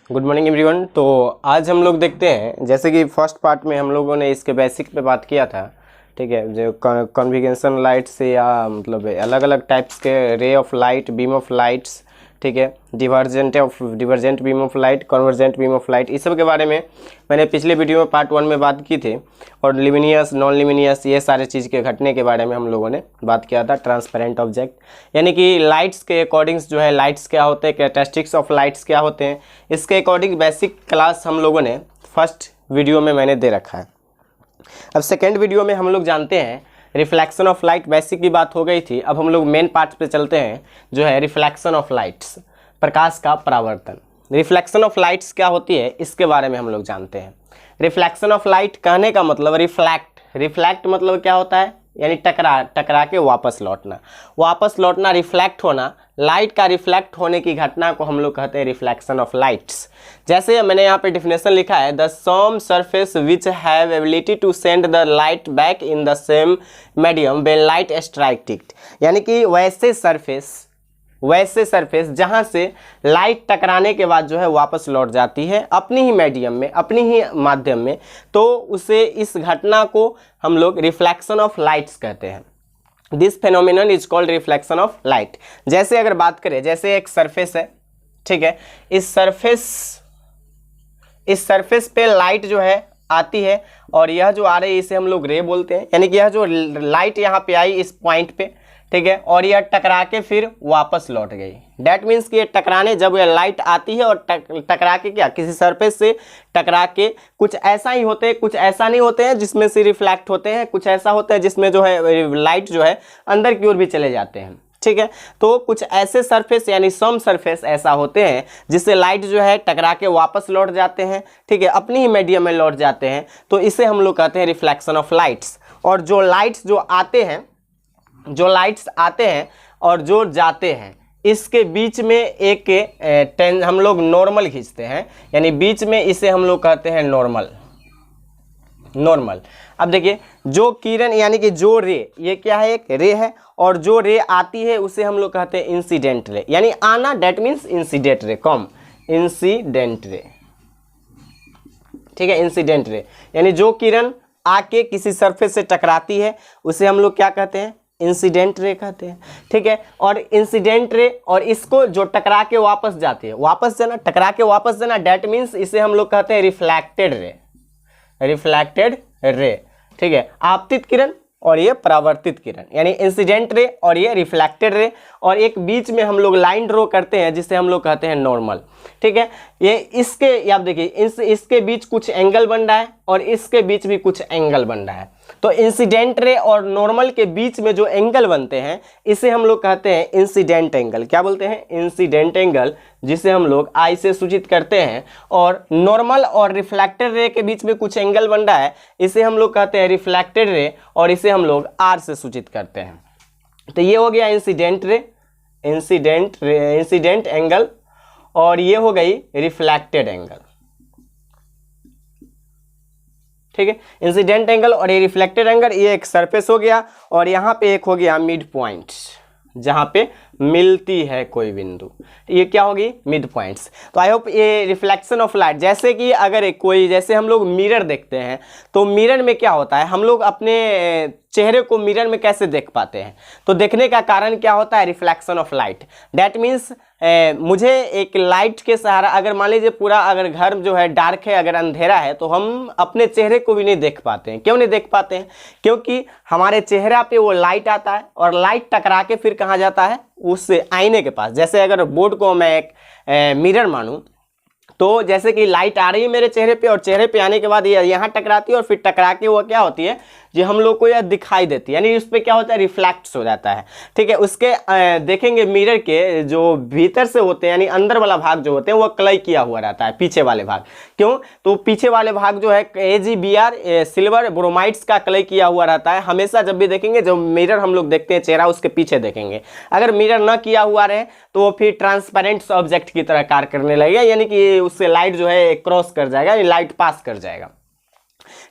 Good morning everyone. तो आज हम लोग देखते हैं, जैसे कि फर्स्ट पार्ट में हम लोगों ने इसके बेसिक पे बात किया था, ठीक है। जो कॉन्फ़िगरेशन लाइट से या मतलब अलग अलग टाइप्स के ray of light, beam of lights, ठीक है, divergent beam of light, convergent beam of light, इस सब के बारे में मैंने पिछले वीडियो में पार्ट 1 में बात की थी। और लिमिनियस, नॉन लिमिनियस, ये सारे चीज़ के घटने के बारे में हम लोगों ने बात किया था। ट्रांसपेरेंट ऑब्जेक्ट यानी कि लाइट्स के अकॉर्डिंग्स जो है, लाइट्स क्या होते हैं, कैरेक्टरिस्टिक्स ऑफ लाइट्स क्या होते हैं, इसके अकॉर्डिंग बेसिक क्लास हम लोगों ने फर्स्ट वीडियो में मैंने दे रखा है। अब सेकेंड वीडियो में हम लोग जानते हैं रिफ्लेक्शन ऑफ लाइट। बेसिक की बात हो गई थी, अब हम लोग मेन पार्ट पे चलते हैं जो है रिफ्लेक्शन ऑफ लाइट्स, प्रकाश का परावर्तन। रिफ्लेक्शन ऑफ लाइट्स क्या होती है इसके बारे में हम लोग जानते हैं। रिफ्लेक्शन ऑफ लाइट कहने का मतलब रिफ्लेक्ट मतलब क्या होता है, यानी टकरा के वापस लौटना, रिफ्लेक्ट होना। लाइट का रिफ्लेक्ट होने की घटना को हम लोग कहते हैं रिफ्लेक्शन ऑफ लाइट्स। जैसे मैंने यहाँ पे डिफिनेशन लिखा है, the some surface which have ability to send the light back in the same medium when light strike it. यानी कि वैसे सरफेस जहां से लाइट टकराने के बाद जो है वापस लौट जाती है अपनी ही मीडियम में, अपनी ही माध्यम में, तो उसे, इस घटना को हम लोग रिफ्लेक्शन ऑफ लाइट्स कहते हैं। This phenomenon is called reflection of light. जैसे अगर बात करें, जैसे एक सरफेस है, ठीक है, इस सरफेस पे लाइट जो है आती है और यह जो आ रही है इसे हम लोग रे बोलते हैं। यानी कि यह जो लाइट यहाँ पे आई इस पॉइंट पे, ठीक है, और यह टकरा के फिर वापस लौट गई। डैट मीन्स कि ये टकराने, जब यह लाइट आती है और टकरा के क्या, किसी सरफेस से टकरा के, कुछ ऐसा ही होते हैं, कुछ ऐसा नहीं होते हैं जिसमें से रिफ्लेक्ट होते हैं, कुछ ऐसा होता है जिसमें जो है लाइट जो है अंदर की ओर भी चले जाते हैं, ठीक है। तो कुछ ऐसे सरफेस यानी सम सरफेस ऐसा होते हैं जिससे लाइट जो है टकरा के वापस लौट जाते हैं, ठीक है, अपनी ही मीडियम में लौट जाते हैं, तो इसे हम लोग कहते हैं रिफ्लेक्शन ऑफ लाइट्स। और जो लाइट्स आते हैं और जो जाते हैं, इसके बीच में एक हम लोग नॉर्मल खींचते हैं, यानी बीच में इसे हम लोग कहते हैं नॉर्मल। अब देखिए, जो किरण यानी कि जो रे, ये क्या है, एक रे है, और जो रे आती है उसे हम लोग कहते हैं इंसिडेंट रे। यानी आना, that means incident ray, incident ray, ठीक है, इंसिडेंट रे। यानी जो किरण आके किसी सरफेस से टकराती है उसे हम लोग क्या कहते हैं, इंसिडेंट रे कहते हैं, ठीक है। और इंसिडेंट रे, और इसको जो टकरा के वापस जाती है, टकरा के वापस जाना, डेट मीन्स इसे हम लोग कहते हैं रिफ्लेक्टेड रे, ठीक है। आपतित किरण और ये परावर्तित किरण, यानी इंसिडेंट रे और ये रिफ्लेक्टेड रे, और एक बीच में हम लोग लाइन ड्रॉ करते हैं जिसे हम लोग कहते हैं नॉर्मल, ठीक है। ये इसके, आप देखिए, इसके बीच कुछ एंगल बन रहा है और इसके बीच भी कुछ एंगल बन रहा है। तो इंसिडेंट रे और नॉर्मल के बीच में जो एंगल बनते हैं इसे हम लोग कहते हैं इंसिडेंट एंगल। क्या बोलते हैं, इंसिडेंट एंगल, जिसे हम लोग आई से सूचित करते हैं। और नॉर्मल और रिफ्लेक्टेड रे के बीच में कुछ एंगल बन रहा है, इसे हम लोग कहते हैं रिफ्लेक्टेड रे, और इसे हम लोग आर से सूचित करते हैं। तो ये हो गया इंसिडेंट एंगल, और ये हो गई रिफ्लेक्टेड एंगल, ठीक है। इंसिडेंट एंगल और ये रिफ्लेक्टेड एंगल, ये एक सरफेस हो गया, और यहाँ पे एक हो गया मिड पॉइंट, जहाँ पे मिलती है कोई बिंदु, ये क्या होगी, मिड पॉइंट्स। तो आई होप ये रिफ्लेक्शन ऑफ लाइट, जैसे कि अगर कोई, जैसे हम लोग मिरर देखते हैं, तो मिरर में क्या होता है, हम लोग अपने चेहरे को मिरर में कैसे देख पाते हैं, तो देखने का कारण क्या होता है, reflection of light. That means मुझे एक लाइट के सहारा, अगर मान लीजिए पूरा अगर घर जो है डार्क है, अगर अंधेरा है, तो हम अपने चेहरे को भी नहीं देख पाते हैं। क्यों नहीं देख पाते हैं, क्योंकि हमारे चेहरा पे वो लाइट आता है और लाइट टकरा के फिर कहाँ जाता है, उस आईने के पास। जैसे अगर बोर्ड को मैं एक मिरर मानूं, तो जैसे कि लाइट आ रही है मेरे चेहरे पे, और चेहरे पे आने के बाद ये यहाँ टकराती है और फिर टकरा के वो क्या होती है, जो हम लोग को यह दिखाई देती है, यानी उस पर क्या होता है, रिफ्लेक्ट्स हो जाता है, ठीक है। उसके देखेंगे मिरर के जो भीतर से होते हैं, यानी अंदर वाला भाग जो होते हैं, वो क्लई किया हुआ रहता है, पीछे वाले भाग। क्यों, तो पीछे वाले भाग जो है AgBr सिल्वर ब्रोमाइड्स का क्लई किया हुआ रहता है। हमेशा जब भी देखेंगे, जो मिरर हम लोग देखते हैं चेहरा, उसके पीछे देखेंगे। अगर मिरर न किया हुआ रहे तो वो फिर ट्रांसपेरेंट ऑब्जेक्ट की तरह कार्य करने लगेगा, यानी कि उससे लाइट जो है क्रॉस कर जाएगा, लाइट पास कर जाएगा।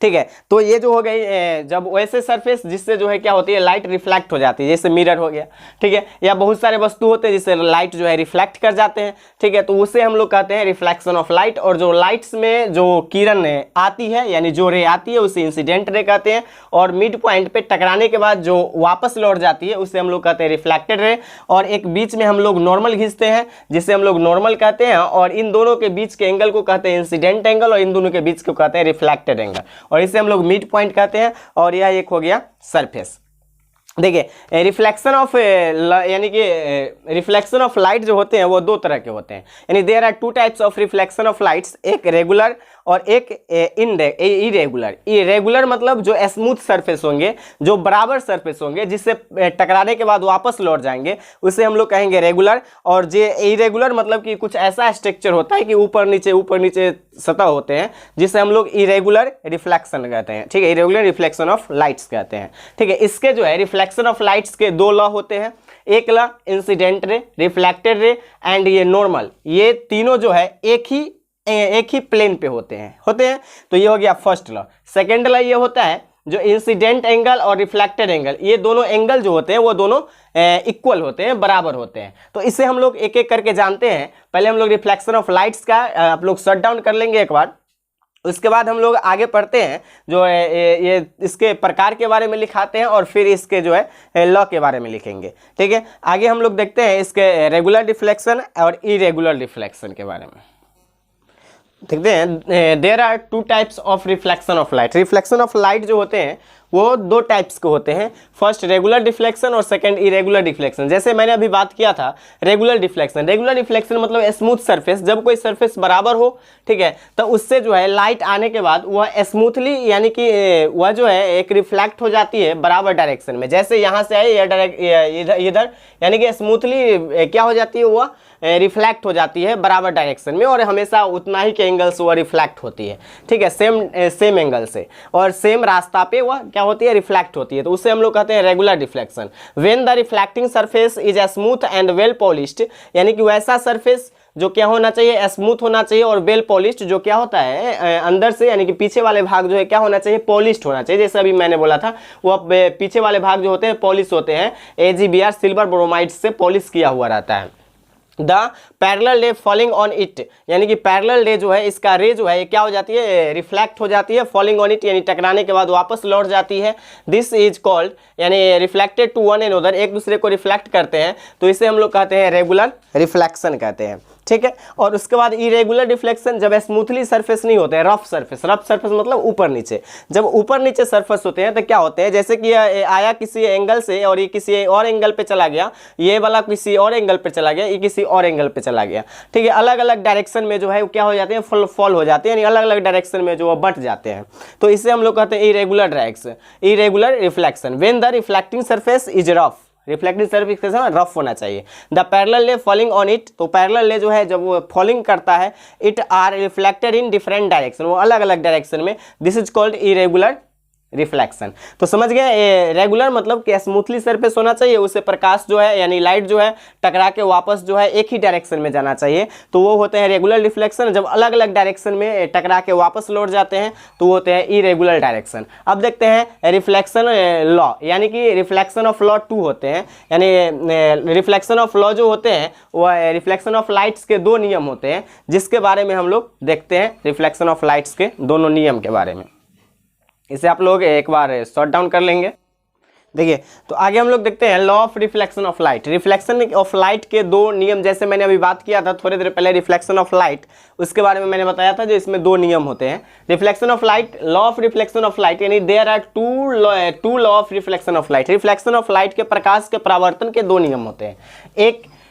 ठीक है। तो ये जो हो गई जब वैसे सरफेस जिससे जो है क्या होती है लाइट रिफ्लेक्ट हो जाती है, जैसे मिरर हो गया, ठीक है, या बहुत सारे वस्तु होते हैं जिससे लाइट जो है रिफ्लेक्ट कर जाते हैं, ठीक है, तो उसे हम लोग कहते हैं रिफ्लेक्शन ऑफ लाइट। और जो लाइट्स में जो किरण आती है यानी जो रे आती है उसे इंसिडेंट रे कहते हैं, और मिड पॉइंट पे टकराने के बाद जो वापस लौट जाती है उसे हम लोग कहते हैं रिफ्लेक्टेड रे। और एक बीच में हम लोग नॉर्मल खींचते हैं जिसे हम लोग नॉर्मल कहते हैं, और इन दोनों के बीच के एंगल को कहते हैं इंसिडेंट एंगल, और इन दोनों के बीच को कहते हैं रिफ्लेक्टेड एंगल, और इसे हम लोग मिड पॉइंट कहते हैं। और यह एक हो गया सरफेस। देखिए रिफ्लेक्शन ऑफ यानी कि रिफ्लेक्शन ऑफ लाइट जो होते हैं वो दो तरह के होते हैं, यानी there are two types of reflection of lights, एक रेगुलर और एक इरेगुलर। इरेगुलर मतलब जो स्मूथ सरफेस होंगे, जो बराबर सरफेस होंगे, जिससे टकराने के बाद वापस लौट जाएंगे, उसे हम लोग कहेंगे रेगुलर। और जो इरेगुलर मतलब कि कुछ ऐसा स्ट्रक्चर होता है कि ऊपर नीचे सतह होते हैं, जिसे हम लोग इरेगुलर रिफ्लेक्शन कहते हैं, ठीक है, इरेगुलर रिफ्लेक्शन ऑफ लाइट्स कहते हैं, ठीक है। इसके जो है रिफ्लेक्शन ऑफ लाइट्स के दो लॉ होते हैं, एक law incident ray, reflected ray and ये नॉर्मल, ये तीनों जो है एक ही प्लेन पे होते हैं। तो ये हो गया फर्स्ट लॉ। सेकेंड लॉ ये होता है जो इंसिडेंट एंगल और रिफ्लेक्टेड एंगल, ये दोनों एंगल जो होते हैं वो दोनों इक्वल होते हैं, बराबर होते हैं। तो इसे हम लोग एक एक करके जानते हैं। पहले हम लोग रिफ्लेक्शन ऑफ लाइट्स का आप लोग शट डाउन कर लेंगे एक बार, उसके बाद हम लोग आगे पढ़ते हैं जो ये इसके प्रकार के बारे में लिखाते हैं, और फिर इसके जो है लॉ के बारे में लिखेंगे, ठीक है। आगे हम लोग देखते हैं इसके रेगुलर रिफ्लेक्शन और इरेगुलर रिफ्लेक्शन के बारे में। देखते हैं there are two types of reflection of light. Reflection of light जो होते हैं वो दो टाइप्स के होते हैं, फर्स्ट रेगुलर डिफ्लेक्शन और सेकंड इरेगुलर डिफ्लेक्शन। जैसे मैंने अभी बात किया था रेगुलर डिफ्लेक्शन, रेगुलर डिफ्लेक्शन मतलब स्मूथ सरफेस, जब कोई सरफेस बराबर हो, ठीक है, तो उससे जो है लाइट आने के बाद वह स्मूथली यानी कि वह जो है एक रिफ्लेक्ट हो जाती है बराबर डायरेक्शन में। जैसे यहाँ से आए इधर यानी कि स्मूथली क्या हो जाती है, वह रिफ्लेक्ट हो जाती है बराबर डायरेक्शन में, और हमेशा उतना ही के एंगल से वह रिफ्लेक्ट होती है, ठीक है, सेम एंगल से और सेम रास्ता पे वह क्या होती है, रिफ्लेक्ट होती है। तो उससे हम लोग कहते हैं regular deflection. When the reflecting surface is a smooth and well polished, यानी कि वैसा सरफेस जो क्या होना चाहिए, स्मूथ होना चाहिए, और वेल पॉलिश्ड जो क्या होता है अंदर से यानी कि पीछे वाले भाग जो है क्या होना चाहिए, पॉलिश्ड होना चाहिए। जैसे अभी मैंने बोला था वो पीछे वाले भाग जो होते हैं पॉलिश होते हैं, AgBr सिल्वर ब्रोमाइड से पॉलिश किया हुआ रहता है। The parallel ray falling on it, यानी कि पैरेलल रे जो है इसका रे जो है ये क्या हो जाती है, रिफ्लेक्ट हो जाती है, फॉलिंग ऑन इट यानी टकराने के बाद वापस लौट जाती है। दिस इज कॉल्ड यानी रिफ्लेक्टेड टू वन एनदर, एक दूसरे को रिफ्लेक्ट करते हैं, तो इसे हम लोग कहते हैं रेगुलर रिफ्लेक्शन कहते हैं, ठीक है। और उसके बाद इरेगुलर डिफ्लेक्शन, जब स्मूथली सरफेस नहीं होते हैं, रफ सरफेस मतलब ऊपर नीचे, जब ऊपर नीचे सरफेस होते हैं तो क्या होते हैं, जैसे कि आया किसी एंगल से और ये किसी और एंगल पे चला गया, ये वाला किसी और एंगल पे चला गया, ये किसी और एंगल पे चला गया, ठीक है, अलग अलग डायरेक्शन में जो है वो क्या हो जाते हैं, फॉल हो जाते हैं, यानी अलग अलग डायरेक्शन में जो वो बट जाते हैं। तो इसे हम लोग कहते हैं irregular reflection. When the reflecting surface is rough, reflecting surface rough होना चाहिए। The parallel ray falling on it, तो पैरेलल रे जो है जब वो फॉलिंग करता है, it are reflected in different direction, वो अलग अलग डायरेक्शन में, this is called irregular reflection. तो समझ गए, रेगुलर मतलब कि स्मूथली सरफेस होना चाहिए, उससे प्रकाश जो है यानी लाइट जो है टकरा के वापस जो है एक ही डायरेक्शन में जाना चाहिए, तो वो होते हैं रेगुलर रिफ्लेक्शन। जब अलग अलग डायरेक्शन में टकरा के वापस लौट जाते हैं तो वो होते हैं इरेगुलर डायरेक्शन। अब देखते हैं रिफ्लेक्शन लॉ, यानी कि रिफ्लेक्शन ऑफ लॉ 2 होते हैं, यानी रिफ्लेक्शन ऑफ लॉ जो होते हैं वह रिफ्लेक्शन ऑफ लाइट्स के दो नियम होते हैं, जिसके बारे में हम लोग देखते हैं रिफ्लेक्शन ऑफ लाइट्स के दोनों नियम के बारे में। इसे आप लोग एक बार शॉट डाउन कर लेंगे। देखिए तो आगे हम लोग देखते हैं law of reflection of light. Reflection of light के दो नियम, जैसे मैंने अभी बात किया था थोड़ी देर पहले रिफ्लेक्शन ऑफ लाइट, उसके बारे में मैंने बताया था जो इसमें दो नियम होते हैं। Reflection of light, law of reflection of light, यानी there are two law of reflection of light. Reflection of light के प्रकाश के परावर्तन के दो नियम होते हैं।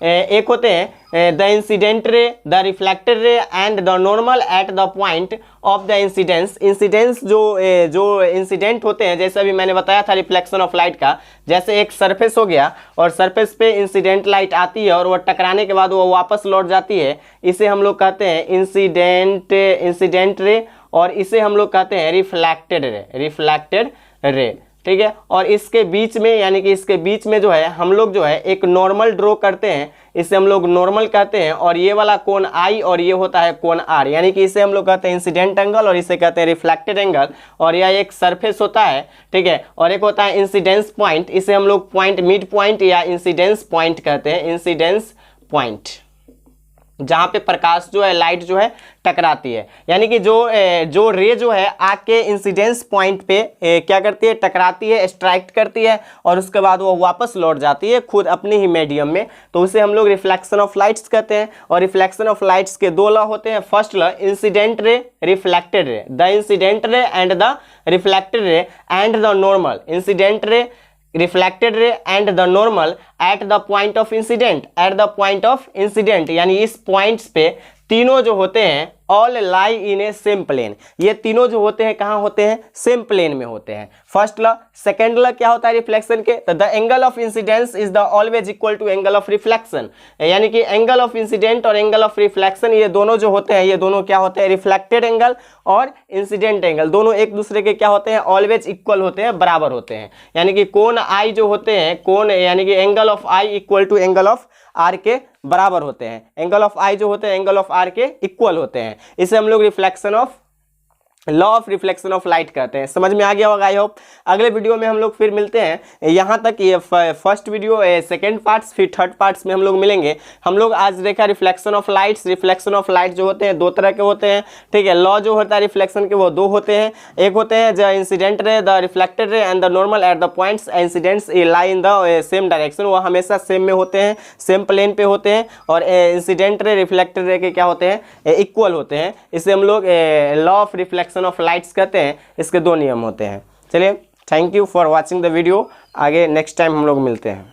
एक होते हैं the incident ray, the reflected ray and the normal at the point of the incidence. Incidence जो इंसिडेंट होते हैं, जैसे अभी मैंने बताया था रिफ्लेक्शन ऑफ लाइट का, जैसे एक सरफेस हो गया और सरफेस पे इंसिडेंट लाइट आती है और वो टकराने के बाद वो वापस लौट जाती है, इसे हम लोग कहते हैं इंसिडेंट रे, और इसे हम लोग कहते हैं रिफ्लेक्टेड रे। ठीक है, और इसके बीच में यानी कि इसके बीच में जो है हम लोग जो है एक नॉर्मल ड्रॉ करते हैं, इसे हम लोग नॉर्मल कहते हैं, और ये वाला कोण आई और ये होता है कोण आर, यानी कि इसे हम लोग कहते हैं इंसिडेंट एंगल और इसे कहते हैं रिफ्लेक्टेड एंगल। और यह एक सरफेस होता है, ठीक है, और एक होता है इंसिडेंस पॉइंट, इसे हम लोग पॉइंट मिड पॉइंट या इंसिडेंस पॉइंट कहते हैं, इंसिडेंस पॉइंट, जहां पे प्रकाश जो है लाइट जो है टकराती है, यानी कि जो रे जो है आके इंसिडेंस पॉइंट पे क्या करती है, टकराती है, स्ट्राइक करती है, और उसके बाद वो वापस लौट जाती है खुद अपनी ही मीडियम में, तो उसे हम लोग रिफ्लेक्शन ऑफ लाइट्स कहते हैं। और रिफ्लेक्शन ऑफ लाइट्स के दो लॉ होते हैं, first law incident ray reflected ray, the incident ray and the reflected ray and the normal, incident ray reflected ray and the normal at the point of incident, at the point of incident, यानी इस points पे तीनों जो होते हैं all lie इन ए same plane, ये तीनों जो होते हैं कहाँ होते हैं, सेम प्लेन में होते हैं, फर्स्ट लॉ। सेकेंड लॉ क्या होता है रिफ्लेक्शन के, तो the angle of incidence is the always equal to angle of reflection, यानी कि एंगल ऑफ इंसिडेंट और एंगल ऑफ रिफ्लेक्शन ये दोनों जो होते हैं, ये दोनों क्या होते हैं, रिफ्लेक्टेड एंगल और इंसिडेंट एंगल दोनों एक दूसरे के क्या होते हैं, ऑलवेज इक्वल होते हैं, बराबर होते हैं, यानी कि कोण आई जो होते हैं, कोण यानी कि angle of I equal to angle of R के बराबर होते हैं, एंगल ऑफ आई जो होते हैं एंगल ऑफ आर के इक्वल होते हैं, इसे हम लोग reflection of law of reflection of light कहते हैं। समझ में आ गया होगा आई होप। अगले वीडियो में हम लोग फिर मिलते हैं, यहाँ तक ये फर्स्ट वीडियो सेकंड पार्ट्स, फिर थर्ड पार्ट्स में हम लोग मिलेंगे। हम लोग आज देखा reflection of lights, reflection of light जो होते हैं दो तरह के होते हैं, ठीक है, लॉ जो होता है रिफ्लेक्शन के वो दो होते हैं, एक होते हैं the incident ray, the reflected ray and the normal at the points incidents lie in the same direction, वो हमेशा सेम में होते हैं, सेम प्लेन पे होते हैं, और इंसिडेंट रे रिफ्लेक्टेड रे के क्या होते हैं, इक्वल होते हैं, इसे हम लोग law of reflection of lights कहते हैं। इसके दो नियम होते हैं। चलिए, thank you for watching the video, आगे नेक्स्ट टाइम हम लोग मिलते हैं।